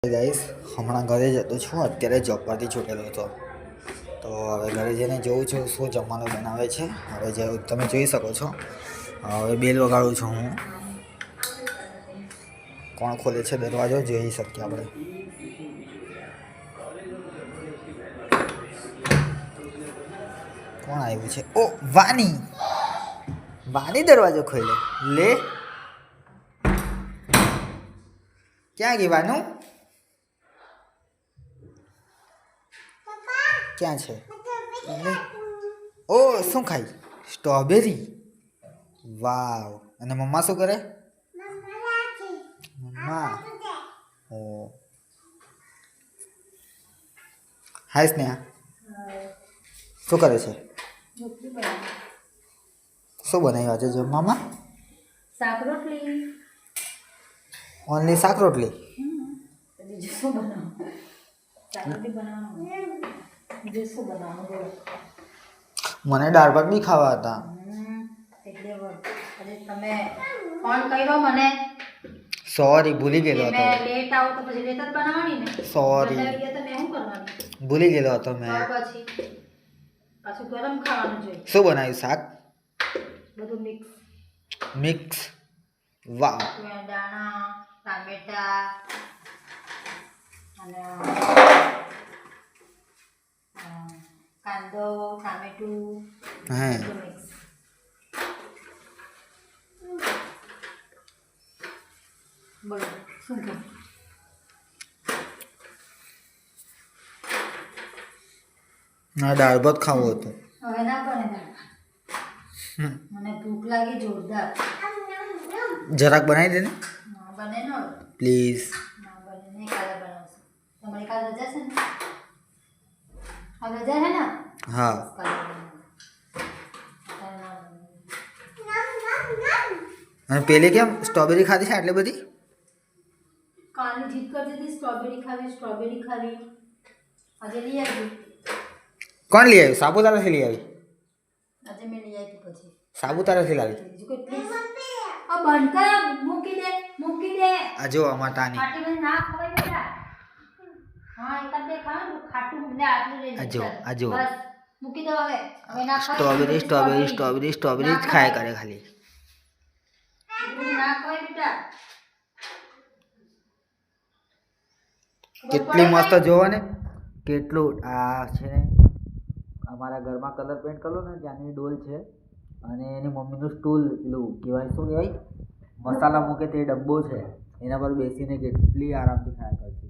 Guys હમણાં ઘરે જતો છું. અત્યારે જોબ પરથી છૂટેલો હતો તો હવે ઘરે જઈને જોઉં છું શું જમવાનું બનાવે છે. હવે જે તમે જોઈ શકો છો હવે બેલ વગાડું છું હું. કોણ ખોલે છે દરવાજો જોઈ શકીએ આપણે. કોણ આવ્યું છે? ઓ વાની દરવાજો ખોલ્યો. લે ક્યાં ગઈ વાનું? ક્યાં છે? ઓ શું ખાઈ? સ્ટ્રોબેરી. વાવ. અને મમ્મા શું કરે? મમ્મા ઓ હાય સ્નેહા શું કરે છે? શું બનાવ્યું આજે જમવામાં? શાક રોટલી. ઓનલી શાક રોટલી? બીજું શું બનાવું? શાક રોટલી બનાવવાનું. બીજું શું બનાવું? મને દાળ ભાત બી ખાવા હતા. એટલે આજે તમે ફોન કર્યો મને. સોરી ભૂલી ગયેલો હતો. મેં લેટ આવું તો પછી લેટ જ બનાવવાની ને. સોરી તો મેં શું કરવાનું? ભૂલી ગયેલો હતો મેં. પછી પાછું ગરમ ખાવાનું જોઈએ. શું બનાવ્યું શાક? બધું મિક્સ. વાહ. દાણા, ટામેટા અને કાંદો, ટામેટું હે મિક્સ. બોલો શું કહો? ના દાળ ભાત ખાવું હતું. હવે ના બને દાળ. મને ભૂખ લાગી જોરદાર. જરાક બનાવી દે ને ના બને ને હવે. પ્લીઝ. ના બને નહીં, કાલે બનાવશું. તમારી કાલે રજા છે ને? કાલે રજા છે ને? હા. કાલે બનાવશું. અને પેલી કેમ સ્ટ્રોબેરી ખાધી છે આટલી બધી? કાલની જીત કરતી હતી સ્ટ્રોબેરી ખાવી. આજે લઈ આવી. કોણ લઈ આવ્યું? સાપુતારાથી લઈ આવી? આજે મેં લઈ આવી પછી. સાપુતારાથી લાવી? બીજું કોઈ પ્લીઝ. આ બંધ કર, મૂકી દે. આ જો અમાર તાની. ખાટી બધી ના ખવાય બેટા. હા એકાદ બે ખાવાનું ખાટું ને આટલું લઈ લે. આ જો બસ મૂકી દો હવે. હવે ના ખવાય. સ્ટ્રોબેરી જ ખાય કરે ખાલી. ના ખવાય બેટા. કેટલી મસ્ત જોવો ને. કેટલું આ છે ને અમારા ઘરમાં કલર પેન્ટ કરલો ને ત્યાંની ડોલ છે અને એની મમ્મીનું સ્ટૂલ પેલું કહેવાય શું કહેવાય મસાલા મૂકે તે ડબ્બો છે એના પર બેસીને કેટલી આરામથી ખાયા કરતી.